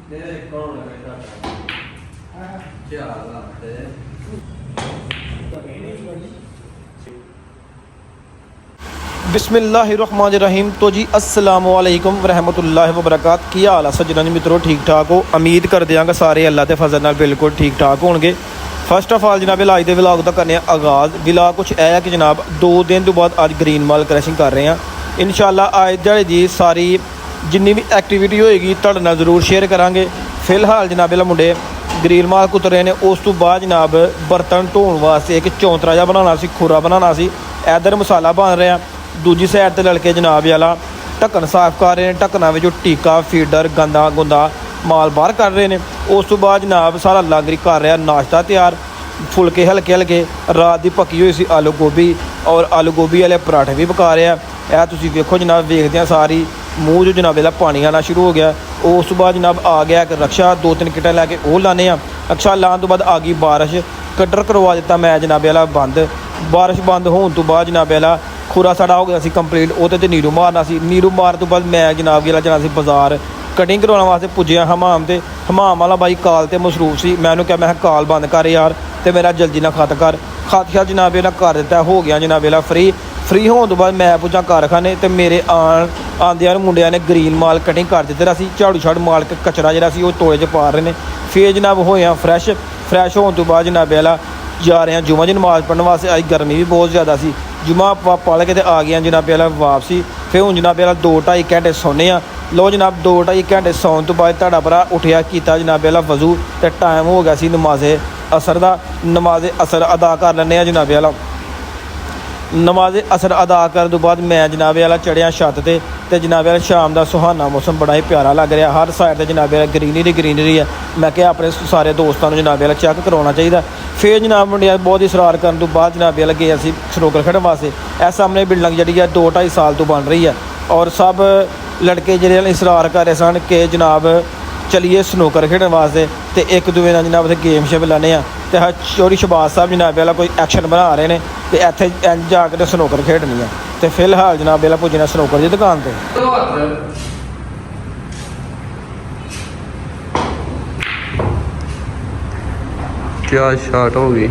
बिस्मिल्लाहिर्रहमानिर्रहीम। तो जी अस्सलामु अलैकुम वरहमतुल्लाहि वबरकात। की हाल है सज्जनों जी मित्रों, ठीक ठाक हो? उम्मीद कर दियांगा सारे अल्लाह के फजल नाल बिल्कुल ठीक ठाक होंगे। फस्ट ऑफ ऑल जनाब अज के विलाग तो करने आगाज़। विलाग कुछ है कि जनाब 2 दिन तो बाद अज ग्रीन माल क्रैशिंग कर रहे हैं। इंशाअल्लाह अज दिहाड़े जी सारी जिन्नी भी एक्टिविटी होएगी तुहाडे नाल जरूर शेयर करांगे। फिलहाल जनाब मुंडे ग्रीन माल कुतर रहे हैं। उस तो बाद जनाब बर्तन धोने वास्ते एक चौंतरा जिहा बनाना सी, खुरा बनाना सी। इधर मसाला बन रहा, दूजी साइड ते लड़के जनाब वाला ढक्कन साफ कर रहे हैं। ढक्कना विचों टीका फीडर गंदा गुंदा माल बाहर कर रहे हैं। उस तो बाद जनाब सारा लागरी कर रहा नाश्ता तैयार। फुलके हल्के हल्के रात की पक्की हुई सी आलू गोभी और आलू गोभी वाले पराठे भी पका रहे हैं। यह तुसीं वेखो जनाब, वेखदे सारी मूँह जो जनाब दा पानी आना शुरू हो गया। उस तो बाद जनाब आ गया एक रक्षा, 2-3 किटें लैके वो लाने। रक्षा लाने तो बाद आ गई बारिश। कटर करवा दिता मैं जनाब वाला बंद। बारिश बंद होने तो बाद जनाब वाला खुरा साड़ा हो गया सी कंप्लीट। वो तो नीरू मारना सी। नीरू मार तो बाद मैं जनाब वाला जाना सी बाजार कटिंग करवाने वास्ते। पुज्जिया हमाम ते हमाम वाला बाई कॉल ते मसरूफ सी। मैं उन्होंने कहा मैं कॉल बंद कर यार, तो मेरा जल्दी ना खत कर। खत शात जनाब वाला कर दिता, हो गया जनाब वाला फ्री होने तो बाद मैं पुज्जा कारखाने। तो मेरे आंदिया मुंडिया ने ग्रीन माल कटिंग कर दिता सी। झाड़ू छाड़ू माल कचरा जरा सी वो तोड़े च पा रहे हैं। फिर जनाब होया फ्रैश होने तो बाद जनाब वाला जा रहे हैं जुमा च नमाज़ पढ़ने वास्ते। अज गर्मी भी बहुत ज़्यादा सी। जुमा पढ़ के आ गया जनाब वाला वापसी। फिर हूँ जनाब वाला 2-2.5 घंटे सोने। लो जनाब 2-2.5 घंटे सौन तो बाद तुहाडा भरा उठिया किया जनाब वाला वजू। तो टाइम हो गया सी नमाज़े असर का। नमाज़े असर अदा कर लें जनाब वाला। नमाज़े असर अदा करने तो बाद मैं जनाब वाला चढ़िया छत ते जनाब वाला शाम का सुहाना मौसम बड़ा ही प्यारा लग रहा। हर साइड से जनाब वाला ग्रीनरी है। मैं क्या अपने सारे दोस्तों जनाब वाला चेक करवाना चाहिए। फिर जनाब मुंडिया बहुत ही इसरार करने तो बाद जनाब वाला गए असीं स्नूकर खेडन वास्ते। इस सामने बिल्डिंग जी 2-2.5 साल तो बन रही है और सब लड़के जिहड़े इसरार कर रहे सन कि जनाब चलिए स्नूकर खेडन वास्ते। तो एक दूए नाल जनाब उत्थे गेम शेम लाने। तो चौधरी शहबाज साहब जनाब वाला कोई एक्शन बना रहे हैं। तो इत्थे इंज जाके स्नूकर खेडनी है। तो फिलहाल जनाब वाला पुज्जना स्नूकर की दुकान पर। क्या शॉट होगी।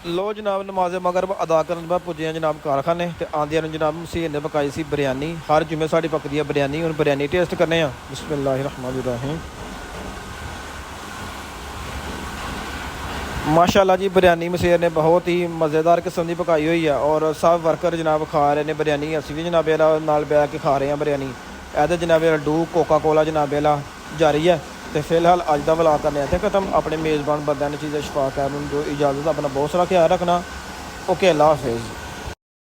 लो जनाब नमाज मगरब अदा करने बाद पुजे जनाब कारखाने। तो आंदिया जनाब मसीह ने पकाई सी बिरयानी। हर जुम्मे साड़ी पकदी है बिरयानी। हुण बिरयानी टेस्ट करने। बिस्मिल्लाहिर्रहमानिर्रहीम। माशाल्लाह जी बिरयानी मसीह ने बहुत ही मज़ेदार किस्म की पकाई हुई है और सब वर्कर जनाब खा रहे हैं बिरयानी। असीं भी जनाब नाल बैठ के खा रहे हैं बिरयानी। इहदे जनाब डू कोका कोला जनाब जारी है। तो फिलहाल अज का व्लॉग करने इत्थे खत्म। अपने मेज़बान बंदे ने चीज़ें शफा कर जो इजाज़त अपना बहुत सारा ख्याल रखना। ओके अल्लाह हाफिज़।